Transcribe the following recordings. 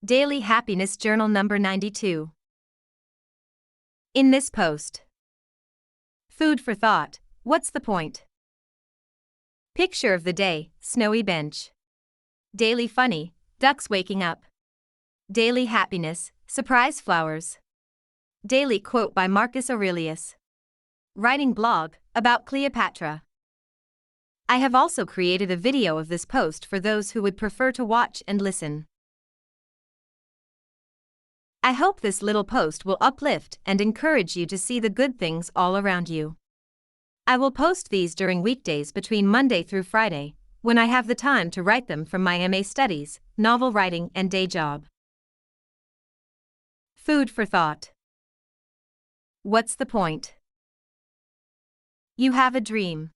Daily Happiness Journal number 92. In this post. Food for thought, what's the point? Picture of the day, snowy bench. Daily funny, ducks waking up. Daily happiness, surprise flowers. Daily quote by Marcus Aurelius. Writing blog, about Cleopatra. I have also created a video of this post for those who would prefer to watch and listen. I hope this little post will uplift and encourage you to see the good things all around you. I will post these during weekdays between Monday through Friday, when I have the time to write them from my MA studies, novel writing and day job. Food for thought. What's the point? You have a dream.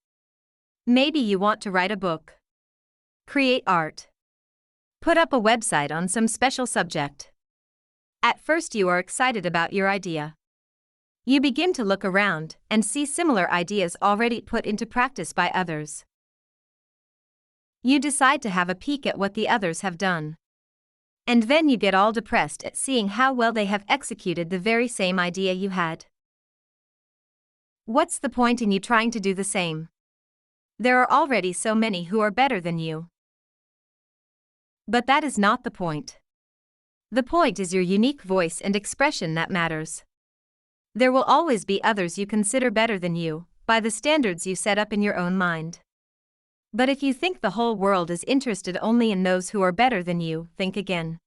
Maybe you want to write a book. Create art. Put up a website on some special subject. At first you are excited about your idea. You begin to look around and see similar ideas already put into practice by others. You decide to have a peek at what the others have done. And then you get all depressed at seeing how well they have executed the very same idea you had. What's the point in you trying to do the same? There are already so many who are better than you. But that is not the point. The point is your unique voice and expression that matters. There will always be others you consider better than you, by the standards you set up in your own mind. But if you think the whole world is interested only in those who are better than you, think again.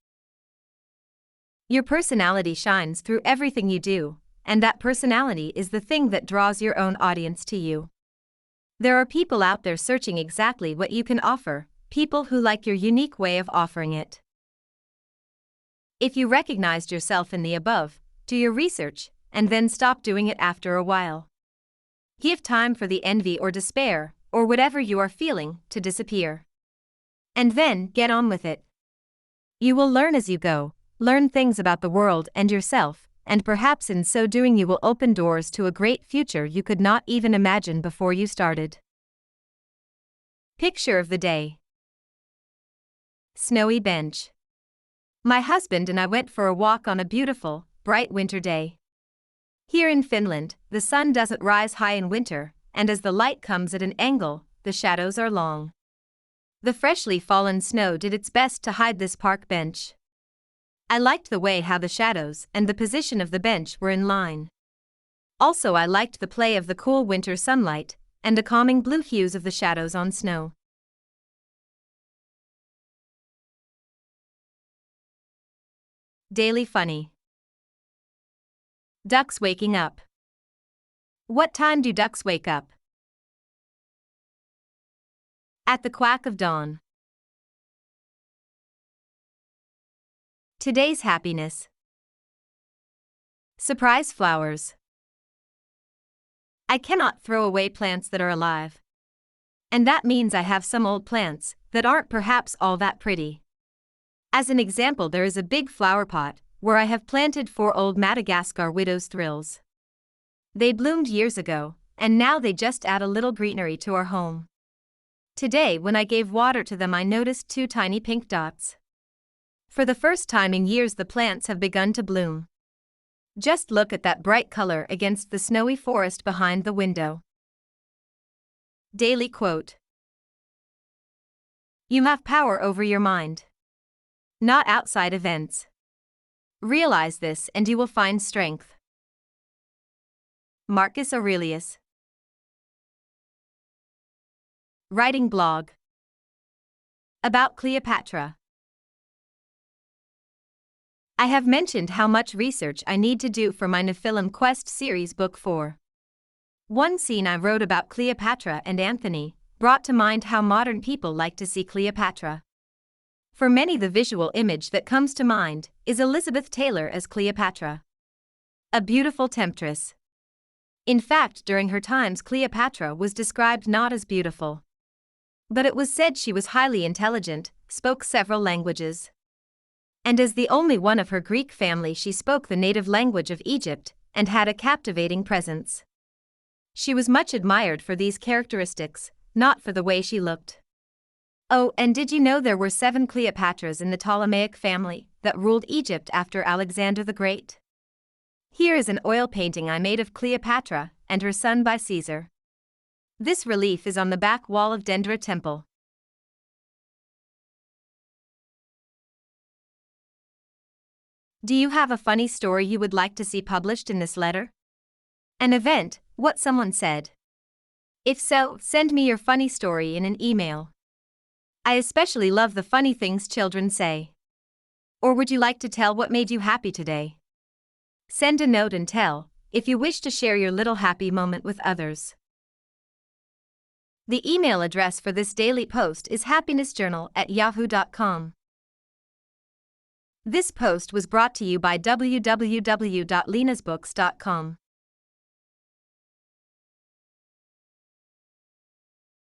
Your personality shines through everything you do, and that personality is the thing that draws your own audience to you. There are people out there searching exactly what you can offer, people who like your unique way of offering it. If you recognized yourself in the above, do your research, and then stop doing it after a while. Give time for the envy or despair, or whatever you are feeling, to disappear. And then get on with it. You will learn as you go, learn things about the world and yourself, and perhaps in so doing you will open doors to a great future you could not even imagine before you started. Picture of the day. Snowy bench. My husband and I went for a walk on a beautiful, bright winter day. Here in Finland, the sun doesn't rise high in winter, and as the light comes at an angle, the shadows are long. The freshly fallen snow did its best to hide this park bench. I liked the way how the shadows and the position of the bench were in line. Also I liked the play of the cool winter sunlight, and the calming blue hues of the shadows on snow. Daily funny. Ducks waking up. What time do ducks wake up? At the quack of dawn. Today's happiness. Surprise flowers. I cannot throw away plants that are alive. And that means I have some old plants that aren't perhaps all that pretty. As an example, there is a big flower pot where I have planted 4 old Madagascar widow's thrills. They bloomed years ago, and now they just add a little greenery to our home. Today when I gave water to them I noticed 2 tiny pink dots. For the first time in years the plants have begun to bloom. Just look at that bright color against the snowy forest behind the window. Daily quote. You have power over your mind. Not outside events. Realize this and you will find strength. Marcus Aurelius. Writing blog. About Cleopatra. I have mentioned how much research I need to do for my Nephilim Quest series book 4. One scene I wrote about Cleopatra and Anthony brought to mind how modern people like to see Cleopatra. For many the visual image that comes to mind is Elizabeth Taylor as Cleopatra. A beautiful temptress. In fact, during her times Cleopatra was described not as beautiful. But it was said she was highly intelligent, spoke several languages. And as the only one of her Greek family she spoke the native language of Egypt, and had a captivating presence. She was much admired for these characteristics, not for the way she looked. Oh, and did you know there were 7 Cleopatras in the Ptolemaic family, that ruled Egypt after Alexander the Great. Here is an oil painting I made of Cleopatra and her son by Caesar. This relief is on the back wall of Dendra Temple. Do you have a funny story you would like to see published in this letter? An event, what someone said. If so, send me your funny story in an email. I especially love the funny things children say. Or would you like to tell what made you happy today? Send a note and tell, if you wish to share your little happy moment with others. The email address for this daily post is happinessjournal@yahoo.com. This post was brought to you by www.lenasbooks.com.